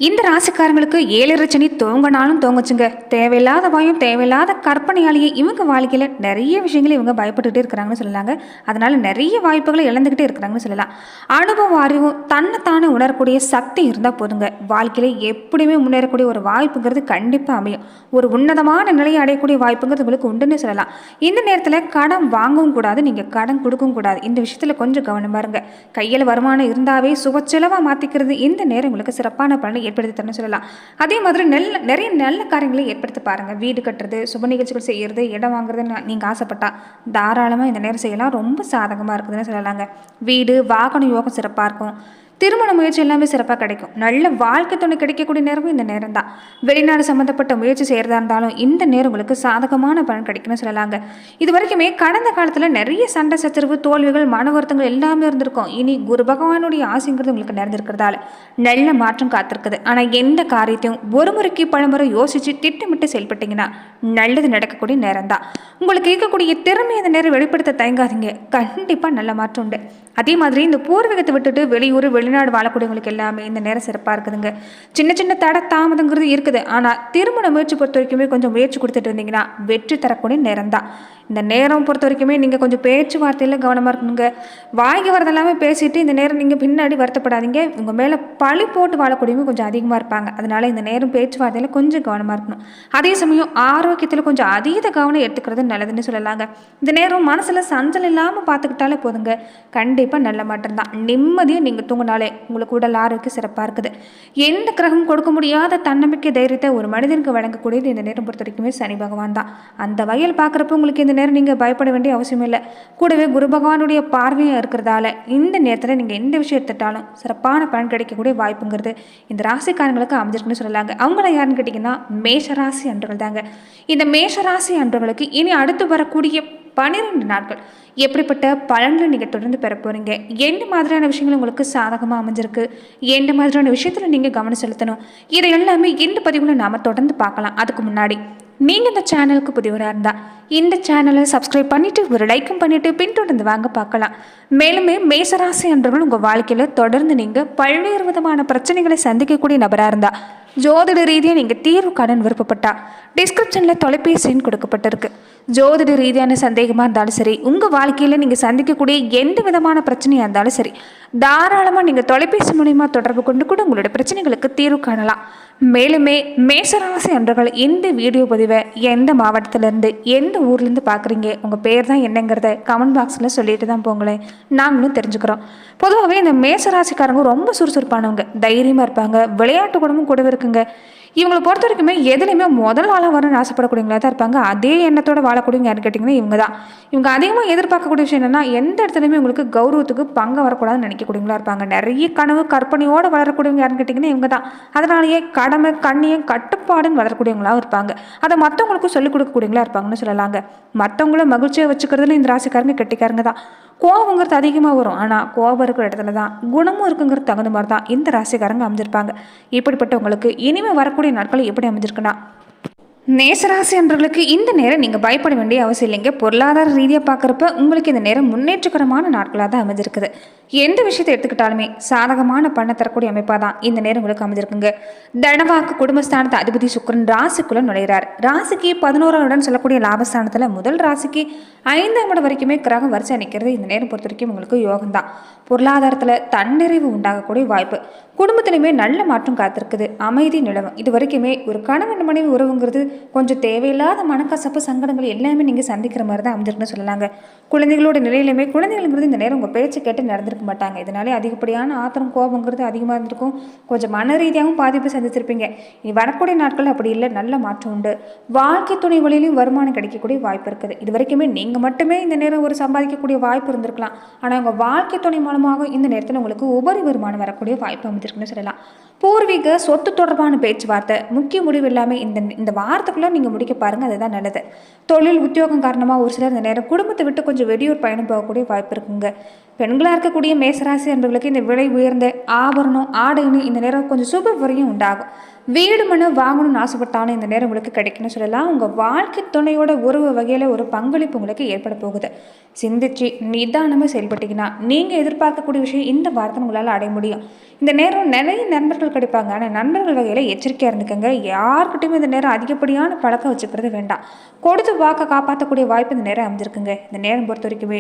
இந்த ராசிக்காரங்களுக்கு 7 சனி தோங்கினாலும் தோங்குச்சுங்க. தேவையில்லாத பயம், தேவையில்லாத கற்பனையாலேயே இவங்க வாழ்க்கையில் நிறைய விஷயங்களை இவங்க பயப்பட்டுகிட்டே இருக்கிறாங்கன்னு சொல்லலாங்க. அதனால நிறைய வாய்ப்புகளை இழந்துக்கிட்டே இருக்கிறாங்கன்னு சொல்லலாம். அனுபவம், அறிவும், தன்னைத்தானே உணரக்கூடிய சக்தி இருந்தால் போதுங்க, வாழ்க்கையில் எப்படியுமே முன்னேறக்கூடிய ஒரு வாய்ப்புங்கிறது கண்டிப்பாக அமையும். ஒரு உன்னதமான நிலையை அடையக்கூடிய வாய்ப்புங்கிறது உங்களுக்கு உண்டுன்னு சொல்லலாம். இந்த நேரத்தில் கடன் வாங்கவும் கூடாது, நீங்கள் கடன் கொடுக்கவும் கூடாது. இந்த விஷயத்தில் கொஞ்சம் கவனமாக இருங்க. கையில் வருமானம் இருந்தாவே சுபச்செலவாக மாற்றிக்கிறது இந்த நேரம் உங்களுக்கு சிறப்பான பலனை ஏற்படுத்தி தரணும்னு சொல்லலாம். அதே மாதிரி நிறைய நல்ல காரியங்களை ஏற்படுத்தி பாருங்க. வீடு கட்டுறது, சுப நிகழ்ச்சிகள் செய்யறது, இடம் வாங்குறதுன்னு நீங்க ஆசைப்பட்டா தாராளமா இந்த நேரம் செய்யலாம். ரொம்ப சாதகமா இருக்குதுன்னு சொல்லலாங்க. வீடு வாகன யோகம் சிறப்பா இருக்கும். திருமண முயற்சி எல்லாமே சிறப்பாக கிடைக்கும். நல்ல வாழ்க்கை துணை கிடைக்கக்கூடிய நேரமும் இந்த நேரம் தான். வெளிநாடு சம்மந்தப்பட்ட முயற்சி செய்கிறதா இருந்தாலும் இந்த நேரம் உங்களுக்கு சாதகமான பலன் கிடைக்கும்னு சொல்லலாங்க. இது வரைக்குமே கடந்த காலத்தில் நிறைய சண்டை சச்சரவு, தோல்விகள், மன வருத்தங்கள் எல்லாமே இருந்திருக்கும். இனி குரு பகவானுடைய ஆசைங்கிறது உங்களுக்கு நிறைந்திருக்கிறதால நல்ல மாற்றம் காத்திருக்குது. ஆனால் எந்த காரியத்தையும் ஒரு முறைக்கு பலமுறை யோசித்து திட்டமிட்டு செயல்பட்டீங்கன்னா நல்லது நடக்கக்கூடிய நேரம் தான். உங்களுக்கு இருக்கக்கூடிய திறமை இந்த நேரம் வெளிப்படுத்த தயங்காதீங்க. கண்டிப்பாக நல்ல மாற்றம் உண்டு. அதே மாதிரி இந்த பூர்வீகத்தை விட்டுட்டு வெளியூர் வெளிநாடு வாழக்கூடியவங்களுக்கு எல்லாமே இந்த நேரம் சிறப்பாக இருக்குதுங்க. சின்ன சின்ன தடை தாமதங்கிறது இருக்குது. ஆனால் திருமண முயற்சி பொறுத்த வரைக்குமே கொஞ்சம் முயற்சி கொடுத்துட்டு இருந்தீங்கன்னா வெற்றி தரக்கூடிய நேரம் தான். இந்த நேரம் பொறுத்த வரைக்குமே நீங்கள் கொஞ்சம் பேச்சுவார்த்தையில் கவனமாக இருக்கணுங்க. வாங்கி வரதெல்லாமே பேசிட்டு இந்த நேரம் நீங்கள் பின்னாடி வருத்தப்படாதீங்க. உங்கள் மேலே பழி போட்டு வாழக்கூடியவங்க கொஞ்சம் அதிகமாக இருப்பாங்க. அதனால இந்த நேரம் பேச்சுவார்த்தையில் கொஞ்சம் கவனமாக இருக்கணும். அதே சமயம் ஆரோக்கியத்தில் கொஞ்சம் அதீத கவனம் எடுத்துக்கிறது நல்லதுன்னு சொல்லலாங்க. இந்த நேரம் மனசில் சஞ்சல் இல்லாமல் பார்த்துக்கிட்டாலே போதுங்க, கண்டிப்பாக நல்ல மாற்றம் தான். நிம்மதியாக நீங்கள் தூங்கினாலே உங்களுக்கு உடல் ஆரோக்கியம் சிறப்பாக இருக்குது. எந்த கிரகம் கொடுக்க முடியாத தன்னம்பிக்கை, தைரியத்தை ஒரு மனிதனுக்கு வழங்கக்கூடியது இந்த நேரம் பொறுத்த வரைக்குமே சனி பகவான் தான். அந்த வகையில் பார்க்குறப்ப உங்களுக்கு இந்த நேரம் நீங்கள் பயப்பட வேண்டிய அவசியம் இல்லை. கூடவே குரு பகவானுடைய பார்வையாக இருக்கிறதால இந்த நேரத்தில் நீங்கள் எந்த விஷயம் எடுத்துட்டாலும் சிறப்பான பலன் கிடைக்கக்கூடிய வாய்ப்புங்கிறது இந்த ராசிக்காரங்களுக்கு அமைஞ்சிருக்குன்னு சொல்லலாங்க. அவங்கள யாருன்னு கேட்டிங்கன்னா மேஷராசி அன்றர்கள் தாங்க. இந்த மேஷராசி அன்றர்களுக்கு இனி அடுத்து வரக்கூடிய 12 நாட்கள் எப்படிப்பட்ட பலன்களை நீங்கள் தொடர்ந்து பெற போகிறீங்க, எந்த மாதிரியான விஷயங்கள் உங்களுக்கு சாதகமாக அமைஞ்சிருக்கு, எந்த மாதிரியான விஷயத்தில் நீங்கள் கவனம் செலுத்தணும், இதை எல்லாமே இந்த பதிவில் நாம் தொடர்ந்து பார்க்கலாம். அதுக்கு முன்னாடி நீங்கள் இந்த சேனலுக்கு புதியவராக இருந்தால் இந்த சேனலை சப்ஸ்கிரைப் பண்ணிவிட்டு ஒரு லைக்கும் பண்ணிவிட்டு பின்தொடர்ந்து வாங்க பார்க்கலாம். மேலுமே மேசராசி அன்றர்கள் உங்கள் வாழ்க்கையில் தொடர்ந்து நீங்கள் பல்வேறு விதமான பிரச்சனைகளை சந்திக்கக்கூடிய நபராக இருந்தால், ஜோதிட ரீதியாக நீங்கள் தீர்வு கடன் விருப்பப்பட்டா டிஸ்கிரிப்ஷனில் தொலைபேசி எண் கொடுக்கப்பட்டிருக்கு. ஜோதிட ரீதியான சந்தேகமாக இருந்தாலும் சரி, உங்கள் வாழ்க்கையில் நீங்கள் சந்திக்கக்கூடிய எந்த விதமான பிரச்சனையாக இருந்தாலும் சரி, தாராளமாக நீங்கள் தொலைபேசி மூலிமா தொடர்பு கொண்டு கூட உங்களோட பிரச்சனைகளுக்கு தீர்வு காணலாம். மேலுமே மேசராசி அன்றர்கள் இந்த வீடியோ பதிவை எந்த மாவட்டத்திலேருந்து எந்த ஊர்லேருந்து பார்க்குறீங்க, உங்கள் பேர் தான் என்னங்கிறத கமெண்ட் பாக்ஸில் சொல்லிட்டு தான் போங்களேன், நாங்களும் தெரிஞ்சுக்கிறோம். பொதுவாகவே இந்த மேசராசிக்காரங்க ரொம்ப சுறுசுறுப்பானவங்க, தைரியமாக இருப்பாங்க, விளையாட்டு குணமும் கூடவே இருக்குங்க. இவங்களை பொறுத்த வரைக்குமே எதுலையுமே முதல் ஆளாக வரணும்னு ஆசைப்படக்கூடியவங்களா தான் இருப்பாங்க. அதே எண்ணத்தோட வாழக்கூடியவங்க யாருன்னு கேட்டிங்கன்னா இவங்க தான். இவங்க அதிகமாக எதிர்பார்க்கக்கூடிய விஷயம் என்னென்னா, எந்த இடத்துலையுமே உங்களுக்கு கௌரவத்துக்கு பங்கு வரக்கூடாதுன்னு நினைக்கக்கூடியவங்களா இருப்பாங்க. நிறைய கனவு கற்பனையோடு வளரக்கூடியவங்க யாருன்னு கேட்டிங்கன்னா இவங்க தான். அதனாலேயே கடமை, கண்ணியம், கட்டுப்பாடுன்னு வளரக்கூடியவங்களாகவும் இருப்பாங்க. அதை மற்றவங்களுக்கும் சொல்லிக் கொடுக்கக்கூடியவங்களா இருப்பாங்கன்னு சொல்லலாங்க. மற்றவங்கள மகிழ்ச்சியாக வச்சுக்கிறதுல இந்த ராசிக்காரங்க கெட்டிக்காரங்க தான். கோபங்கிறது அதிகமாக வரும், ஆனால் கோபம் இருக்கிற இடத்துல தான் குணமும் இருக்குங்கிறது தகுந்த மாதிரி தான் இந்த ராசிக்காரங்க அமைஞ்சிருப்பாங்க. இப்படிப்பட்டவங்களுக்கு இனிமேல் வரக்கூடிய நாட்கள் எப்படி அமைஞ்சிருக்குன்னா, மேசராசி அன்பர்களுக்கு இந்த நேரம் நீங்கள் பயப்பட வேண்டிய அவசியம் இல்லைங்க. பொருளாதார ரீதியாக பார்க்குறப்ப உங்களுக்கு இந்த நேரம் முன்னேற்றகரமான நாட்களாக தான் அமைஞ்சிருக்குது. எந்த விஷயத்தை எடுத்துக்கிட்டாலுமே சாதகமான பண்ண தரக்கூடிய அமைப்பாக தான் இந்த நேரம் உங்களுக்கு அமைஞ்சிருக்குங்க. தனவாக்கு குடும்பஸ்தானத்தை அதிபதி சுக்கிரன் ராசிக்குள்ளே நுழைகிறார். ராசிக்கு 11ஆம் இடம் சொல்லக்கூடிய லாபஸ்தானத்தில் முதல் ராசிக்கு 5ஆம் இடம் வரைக்குமே கிரகம் வரிசை நிற்கிறது இந்த நேரம் பொறுத்த வரைக்கும் உங்களுக்கு யோகம் தான். பொருளாதாரத்தில் தன்னிறைவு உண்டாகக்கூடிய வாய்ப்பு, குடும்பத்திலையுமே நல்ல மாற்றம் காத்திருக்குது, அமைதி நிலவும். இது வரைக்குமே ஒரு கணவன் மனைவி உறவுங்கிறது கொஞ்சம் தேவையில்லாத மனக்கசப்பு, சங்கடங்கள் எல்லாமே நீங்கள் சந்திக்கிற மாதிரி தான் அமைஞ்சிருக்குன்னு சொல்லலாங்க. குழந்தைகளோட நிலையிலுமே குழந்தைகளுங்கிறது இந்த நேரம் உங்கள் பேச்சு கேட்டு நடந்திருக்க மாட்டாங்க. இதனாலே அதிகப்படியான ஆத்திரம், கோபங்கிறது அதிகமாக இருந்திருக்கும். கொஞ்சம் மன ரீதியாகவும் பாதிப்பு சந்திச்சிருப்பீங்க. இனி வரக்கூடிய நாட்கள் அப்படி இல்லை, நல்ல மாற்றம் உண்டு. வாழ்க்கை துணை வழியிலையும் வருமானம் கிடைக்கக்கூடிய வாய்ப்பு இருக்குது. இது வரைக்குமே நீங்கள் மட்டுமே இந்த நேரம் ஒரு சம்பாதிக்கக்கூடிய வாய்ப்பு இருந்திருக்கலாம். ஆனால் உங்கள் வாழ்க்கை துணை மூலமாக இந்த நேரத்தில் உங்களுக்கு உபரி வருமானம் வரக்கூடிய வாய்ப்பு அமைஞ்சிருக்குன்னு சொல்லலாம். பூர்வீக சொத்து தொடர்பான பேச்சுவார்த்தை முக்கிய முடிவு எல்லாமே இந்த வாரத்துக்குள்ளே நீங்கள் முடிக்க பாருங்கள், அதுதான் நல்லது. தொழில் உத்தியோகம் காரணமாக ஒரு சிலர் இந்த நேரம் குடும்பத்தை விட்டு கொஞ்சம் வெளியூர் பயணம் போகக்கூடிய வாய்ப்பு இருக்குங்க. பெண்களாக இருக்கக்கூடிய மேசராசி என்பவர்களுக்கு இந்த விலை உயர்ந்த ஆபரணம், ஆடைன்னு இந்த நேரம் கொஞ்சம் சுப விரையும் உண்டாகும். வீடு மனை வாங்கணும்னு ஆசைப்பட்டாலும் இந்த நேரம் உங்களுக்கு கிடைக்குன்னு சொல்லலாம். உங்கள் வாழ்க்கை துணையோட உறவு வகையில் ஒரு பங்களிப்பு உங்களுக்கு ஏற்பட போகுது. சிந்திச்சு நிதானமாக செயல்பட்டீங்கன்னா நீங்கள் எதிர்பார்க்கக்கூடிய விஷயம் இந்த வாரத்தை உங்களால் அடைய முடியும். இந்த நேரம் நிறைய நண்பர்கள் கிடைப்பாங்க. ஆனால் நண்பர்கள் வகையில் எச்சரிக்கையாக இருந்துக்கங்க. யாருக்கிட்டையுமே இந்த நேரம் அதிகப்படியான பழக்கம் வச்சுக்கிறது வேண்டாம். கொடுத்து வாக்க காப்பாற்றக்கூடிய வாய்ப்பு இந்த நேரம் அமைஞ்சிருக்குங்க. இந்த நேரம் பொறுத்த வரைக்குமே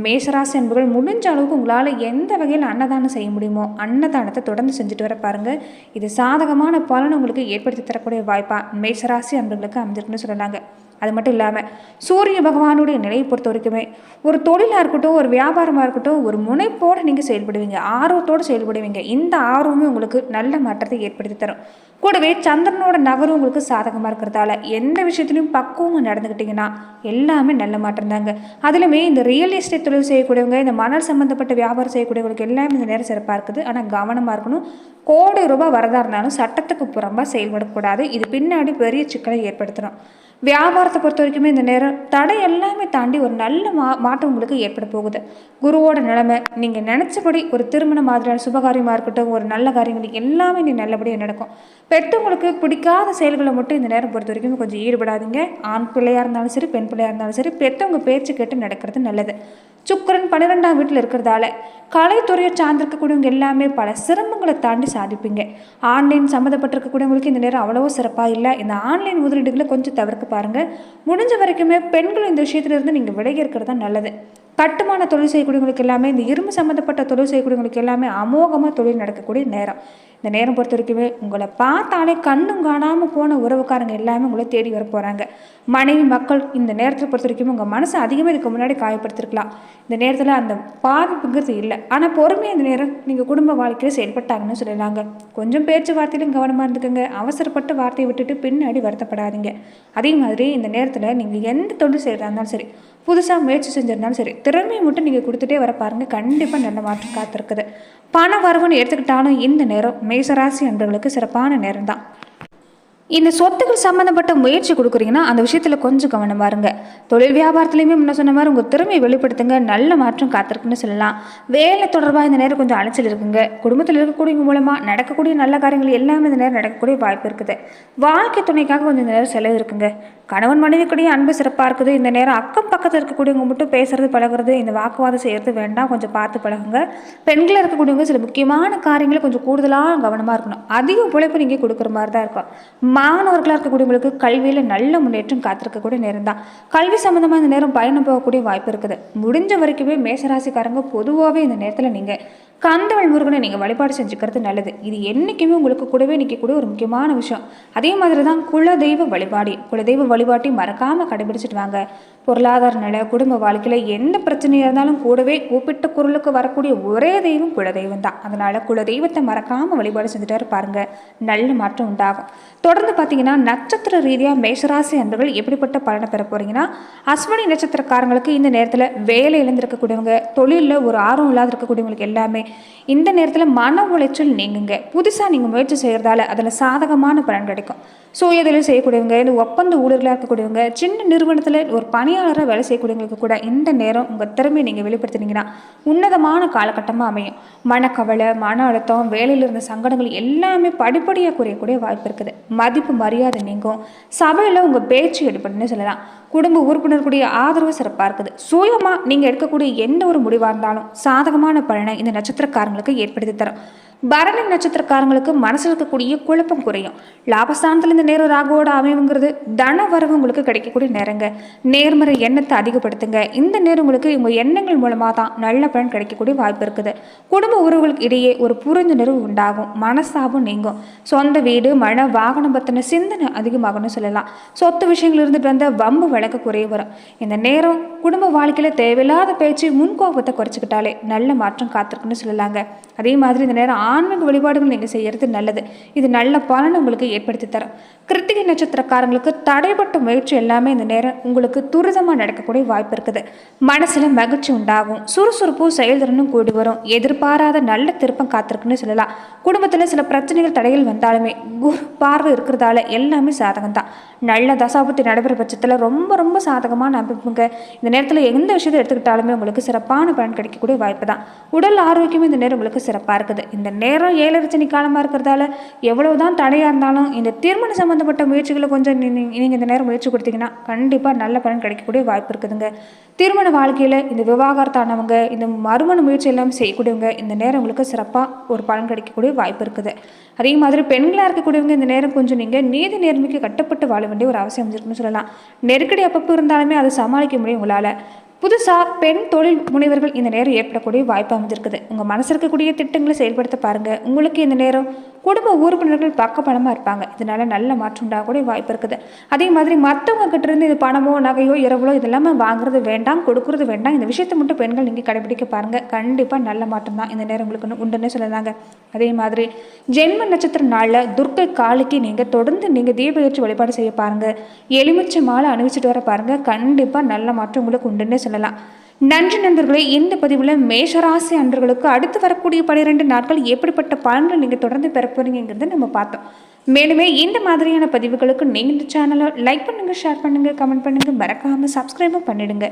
மேஷராசி அன்புகள் முடிஞ்ச அளவுக்கு உங்களால் எந்த வகையில் அன்னதானம் செய்ய முடியுமோ அன்னதானத்தை தொடர்ந்து செஞ்சுட்டு வர பாருங்கள். இது சாதகமான பலன் உங்களுக்கு ஏற்படுத்தி தரக்கூடிய வாய்ப்பாக மேஷராசி அன்பர்களுக்கு அமைஞ்சிருக்குன்னு சொல்லலாங்க. அது மட்டும் இல்லாமல் சூரிய பகவானுடைய நிலையை பொறுத்த வரைக்குமே ஒரு தொழிலாக இருக்கட்டும், ஒரு வியாபாரமாக இருக்கட்டும், ஒரு முனைப்போடு நீங்கள் செயல்படுவீங்க, ஆர்வத்தோடு செயல்படுவீங்க. இந்த ஆர்வமே உங்களுக்கு நல்ல மாற்றத்தை ஏற்படுத்தி தரும். கூடவே சந்திரனோட நகரும் உங்களுக்கு சாதகமாக இருக்கிறதால எந்த விஷயத்துலையும் பக்குவமாக நடந்துக்கிட்டிங்கன்னா எல்லாமே நல்ல மாற்றம் தாங்க. அதுலேயுமே இந்த ரியல் எஸ்டேட் தொழில் செய்யக்கூடியவங்க, இந்த மணல் சம்மந்தப்பட்ட வியாபாரம் செய்யக்கூடியவங்களுக்கு எல்லாமே இந்த நேரம் சிறப்பாக இருக்குது. ஆனால் கவனமாக இருக்கணும். கோடி ரூபாய் வரதா இருந்தாலும் சட்டத்துக்கு புறம்பாக செயல்படக்கூடாது. இது பின்னாடி பெரிய சிக்கலை ஏற்படுத்தணும். வியாபாரத்தை பொறுத்த வரைக்குமே இந்த நேரம் தடை எல்லாமே தாண்டி ஒரு நல்ல மாற்றம் உங்களுக்கு ஏற்பட போகுது. குருவோட நிலைமை நீங்கள் நினச்சபடி ஒரு திருமண மாதிரியான சுபகாரியமாக இருக்கட்டும், ஒரு நல்ல காரியங்கள் எல்லாமே நீ நல்லபடியாக நடக்கும். பெற்றவங்களுக்கு பிடிக்காத செயல்களை மட்டும் இந்த நேரம் பொறுத்த வரைக்கும் கொஞ்சம் ஈடுபடாதீங்க. ஆண் பிள்ளையாக இருந்தாலும் சரி, பெண் பிள்ளையாக இருந்தாலும் சரி, பெற்றவங்க பேச்சு கேட்டு நடக்கிறது நல்லது. சுக்கிரன் 12ஆம் வீட்டில் இருக்கிறதால கலைத்துறையை சார்ந்திருக்கக்கூடியவங்க எல்லாமே பல சிரமங்களை தாண்டி சாதிப்பீங்க. ஆன்லைன் சம்மந்தப்பட்டிருக்கக்கூடியவங்களுக்கு இந்த நேரம் அவ்வளவோ சிறப்பாக இல்லை. இந்த ஆன்லைன் முதலீடுகளை கொஞ்சம் தவிர்க்க பாருங்கள். முடிஞ்ச வரைக்குமே பெண்கள் இந்த விஷயத்திலிருந்து நீங்கள் விலகி இருக்கிறது தான் நல்லது. கட்டுமான தொழில் செய்யக்கூடியவங்களுக்கு எல்லாமே, இந்த இரும்பு சம்மந்தப்பட்ட தொழில் செய்யக்கூடியவங்களுக்கு எல்லாமே அமோகமாக தொழில் நடக்கக்கூடிய நேரம். இந்த நேரம் பொறுத்த வரைக்குமே உங்களை பார்த்தாலே கண்ணும் காணாமல் போன உறவுக்காரங்க எல்லாமே உங்களை தேடி வர போகிறாங்க. மனைவி மக்கள் இந்த நேரத்தில் பொறுத்த வரைக்கும் உங்கள் மனசை அதிகமாக இதுக்கு முன்னாடி காயப்படுத்திருக்கலாம். இந்த நேரத்தில் அந்த பாதிப்புங்கிறது இல்லை. ஆனால் பொறுமையாக இந்த நேரம் நீங்கள் குடும்ப வாழ்க்கையில் செயல்பட்டாங்கன்னு சொல்லலாங்க. கொஞ்சம் பேச்சுவார்த்தையிலும் கவனமாக இருந்துக்கோங்க. அவசரப்பட்ட வார்த்தையை விட்டுட்டு பின்னாடி வருத்தப்படாதீங்க. அதே மாதிரி இந்த நேரத்தில் நீங்கள் எந்த தொழில் செய்கிறதா இருந்தாலும் சரி, புதுசாக முயற்சி செஞ்சிருந்தாலும் சரி, திறமையை மட்டும் நீங்கள் கொடுத்துட்டே வர பாருங்கள். கண்டிப்பாக நல்ல மாற்றம் காத்திருக்குது. பண வரவுன்னு எடுத்துக்கிட்டாலும் இந்த நேரம் மேஷராசி அன்பர்களுக்கு சிறப்பான நேரம் தான். இந்த சொத்துக்கள் சம்மந்தப்பட்ட முயற்சி கொடுக்குறீங்கன்னா அந்த விஷயத்தில் கொஞ்சம் கவனமாக இருங்க. தொழில் வியாபாரத்துலையுமே முன்ன சொன்ன மாதிரி உங்கள் திறமையை வெளிப்படுத்துங்க. நல்ல மாற்றம் காத்திருக்குன்னு சொல்லலாம். வேலை தொடர்பாக இந்த நேரம் கொஞ்சம் அலைச்சல் இருக்குங்க. குடும்பத்தில் இருக்கக்கூடியவங்க மூலமாக நடக்கக்கூடிய நல்ல காரியங்கள் எல்லாமே இந்த நேரம் நடக்கக்கூடிய வாய்ப்பு இருக்குது. வாழ்க்கை துணைக்காக கொஞ்சம் இந்த நேரம் செலவு இருக்குங்க. கணவன் மனைவிக்குடைய அன்பு சிறப்பாக இருக்குது. இந்த நேரம் அக்கம் பக்கத்தில் இருக்கக்கூடியவங்க மட்டும் பேசுறது பழகிறது, இந்த வாக்குவாதம் செய்கிறது வேண்டாம். கொஞ்சம் பார்த்து பழகுங்க. பெண்களில் இருக்கக்கூடியவங்க சில முக்கியமான காரியங்களை கொஞ்சம் கூடுதலாக கவனமாக இருக்கணும். அதிக உழைப்பு நீங்கள் கொடுக்குற மாதிரி தான் இருக்கும். மாணவர்களாக இருக்கக்கூடியவங்களுக்கு கல்வியில் நல்ல முன்னேற்றம் காத்திருக்கக்கூடிய நேரம் தான். கல்வி சம்மந்தமாக இந்த நேரம் பயணம் போகக்கூடிய வாய்ப்பு இருக்குது. முடிஞ்ச வரைக்குமே மேசராசிக்காரங்க பொதுவாகவே இந்த நேரத்தில் நீங்கள் கந்தவள் முருகனை நீங்கள் வழிபாடு செஞ்சுக்கிறது நல்லது. இது என்றைக்குமே உங்களுக்கு கூடவே நிற்கக்கூடிய ஒரு முக்கியமான விஷயம். அதே மாதிரி தான் குலதெய்வ வழிபாட்டை மறக்காமல் கடைபிடிச்சிட்டு வாங்க. பொருளாதார நிலை, குடும்ப வாழ்க்கையில் எந்த பிரச்சனையாக இருந்தாலும் கூடவே கூப்பிட்ட குரலுக்கு வரக்கூடிய ஒரே தெய்வம் குலதெய்வம் தான். அதனால் குலதெய்வத்தை மறக்காமல் வழிபாடு செஞ்சுட்டு பாருங்க, நல்ல மாற்றம் உண்டாகும். தொடர்ந்து பார்த்தீங்கன்னா நட்சத்திர ரீதியாக மேஷராசி அன்பர்கள் எப்படிப்பட்ட பலனை பெற போகிறீங்கன்னா, அஸ்வினி நட்சத்திரக்காரங்களுக்கு இந்த நேரத்தில் வேலை இழந்திருக்கக்கூடியவங்க, தொழிலில் ஒரு ஆர்வம் இல்லாத இருக்கக்கூடியவங்களுக்கு எல்லாமே இந்த நேரத்தில் மன உளைச்சல் நீங்குங்க. புதுசாக நீங்கள் முயற்சி செய்கிறதால அதில் சாதகமான பலன் கிடைக்கும். சுயதொழில் செய்யக்கூடியவங்க, இந்த ஒப்பந்த ஊழியர்களாக இருக்கக்கூடியவங்க, சின்ன நிறுவனத்தில் ஒரு பணியாளராக வேலை செய்யக்கூடியவங்களுக்கு கூட இந்த நேரம் உங்கள் திறமையை நீங்கள் வெளிப்படுத்தினீங்கன்னா உன்னதமான காலகட்டமாக அமையும். மனக்கவலை, மன அழுத்தம், வேலையில் இருந்த சங்கடங்கள் எல்லாமே படிப்படியாக குறையக்கூடிய வாய்ப்பு இருக்குது. மதிப்பு மரியாதை நீங்கும். சபையில் உங்கள் பேச்சு எடுப்பதுன்னு சொல்லலாம். குடும்ப உறுப்பினர்களுடைய ஆதரவு சிறப்பாக இருக்குது. சுயமாக நீங்கள் எடுக்கக்கூடிய எந்த ஒரு முடிவாக இருந்தாலும் சாதகமான பலனை இந்த நட்சத்திரக்காரங்களுக்கு ஏற்படுத்தி தரும். பரணி நட்சத்திரக்காரங்களுக்கு மனசில் இருக்கக்கூடிய குழப்பம் குறையும். லாபஸ்தானத்தில் இந்த நேரம் ராகுவோட அமைவுங்கிறது தன வரவு உங்களுக்கு கிடைக்கக்கூடிய நேரங்க. நேர்மறை எண்ணத்தை அதிகப்படுத்துங்க. இந்த நேரம் உங்களுக்கு உங்கள் எண்ணங்கள் மூலமாக தான் நல்ல பலன் கிடைக்கக்கூடிய வாய்ப்பு இருக்குது. குடும்ப உறவுகளுக்கு இடையே ஒரு புரிந்துணர்வு உண்டாகும். மனசாபம் நீங்கும். சொந்த வீடு, மன வாகனம் பற்றின சிந்தனை அதிகமாகணும்னு சொல்லலாம். சொத்து விஷயங்கள் இருந்துட்டு வந்த வம்பு வழக்கு குறைய வரும். இந்த நேரம் குடும்ப வாழ்க்கையில் தேவையில்லாத பேச்சு, முன்கோபத்தை குறைச்சிக்கிட்டாலே நல்ல மாற்றம் காத்திருக்குன்னு சொல்லலாங்க. அதே மாதிரி இந்த நேரம் ஆன்மீக வழிபாடுகள் நீங்கள் செய்கிறது நல்லது. இது நல்ல பலனை உங்களுக்கு ஏற்படுத்தி தரும். கிருத்திகை நட்சத்திரக்காரங்களுக்கு தடைப்பட்ட முயற்சி எல்லாமே இந்த நேரம் உங்களுக்கு துரிதமாக நடக்கக்கூடிய வாய்ப்பு இருக்குது. மனசில் மகிழ்ச்சி உண்டாகும். சுறுசுறுப்பும் செயல்திறனும் கூடி வரும். எதிர்பாராத நல்ல திருப்பம் காத்திருக்குன்னு சொல்லலாம். குடும்பத்தில் சில பிரச்சனைகள், தடைகள் வந்தாலுமே குரு பார்வை இருக்கிறதால எல்லாமே சாதகம் தான். நல்ல தசாபுத்தி நடைபெற பட்சத்தில் ரொம்ப ரொம்ப சாதகமான அமைப்புங்க. இந்த நேரத்தில் எந்த விஷயத்தை எடுத்துக்கிட்டாலுமே உங்களுக்கு சிறப்பான பலன் கிடைக்கக்கூடிய வாய்ப்பு தான். உடல் ஆரோக்கியமும் இந்த நேரம் உங்களுக்கு சிறப்பாக இருக்குது. இந்த நேரம் 7 சனி காலமாக இருக்கிறதால எவ்வளவுதான் தடையாக இருந்தாலும் இந்த திருமணம் சம்மந்தப்பட்ட முயற்சிகளை கொஞ்சம் நீங்கள் இந்த நேரம் முயற்சி கொடுத்தீங்கன்னா கண்டிப்பாக நல்ல பலன் கிடைக்கக்கூடிய வாய்ப்பு இருக்குதுங்க. திருமண வாழ்க்கையில் இந்த விவாகரத்தானவங்க, இந்த மறுமண முயற்சி எல்லாம் செய்யக்கூடியவங்க இந்த நேரம் உங்களுக்கு சிறப்பாக ஒரு பலன் கிடைக்கக்கூடிய வாய்ப்பு இருக்குது. அதே மாதிரி பெண்களாக இருக்கக்கூடியவங்க இந்த நேரம் கொஞ்சம் நீங்கள் நீதி நேர்மைக்கு கட்டுப்பட்டு வாழ வேண்டிய ஒரு அவசியம் இருக்குன்னு சொல்லலாம். நெருக்கடி அப்பப்போ இருந்தாலுமே அதை சமாளிக்க முடியும் உங்களால். புதுசாக பெண் தொழில் முனைவர்கள் இந்த நேரம் ஏற்படக்கூடிய வாய்ப்பு அமைஞ்சிருக்குது. உங்கள் மனசு இருக்கக்கூடிய திட்டங்களை செயல்படுத்த பாருங்கள். உங்களுக்கு இந்த நேரம் குடும்ப உறுப்பினர்கள் பக்கபலமாக இருப்பாங்க. இதனால் நல்ல மாற்றம் உண்டாகக்கூடிய வாய்ப்பு இருக்குது. அதே மாதிரி மற்றவங்க கிட்டேருந்து இது பணமோ நகையோ இரவலோ இதெல்லாமே வாங்குறது வேண்டாம், கொடுக்குறது வேண்டாம். இந்த விஷயத்தை மட்டும் பெண்கள் நீங்கள் கடைபிடிக்க பாருங்கள். கண்டிப்பாக நல்ல மாற்றம் தான் இந்த நேரம் உங்களுக்கு உண்டுன்னு சொல்லலாங்க. அதே மாதிரி ஜென்ம நட்சத்திர நாளில் துர்க்கை காளிக்கு நீங்கள் தொடர்ந்து நீங்கள் தீப ஏற்றி வழிபாடு செய்ய பாருங்கள். எலுமிச்சை மாலை அணிவிச்சிட்டு வர பாருங்கள். கண்டிப்பாக நல்ல மாற்றம் உங்களுக்கு உண்டுன்னே சொல்லலாம். நன்றி நண்பர்களே. இந்த பதிவில் மேஷராசி அன்பர்களுக்கு அடுத்து வரக்கூடிய 12 நாட்கள் எப்படிப்பட்ட பலன்கள் நீங்கள் தொடர்ந்து பெற போறீங்கிறத நம்ம பார்த்தோம். மேலுமே இந்த மாதிரியான பதிவுகளுக்கு நீங்கள் இந்த சேனலை லைக் பண்ணுங்கள், ஷேர் பண்ணுங்கள், கமெண்ட் பண்ணுங்கள், மறக்காமல் சப்ஸ்கிரைபும் பண்ணிடுங்க.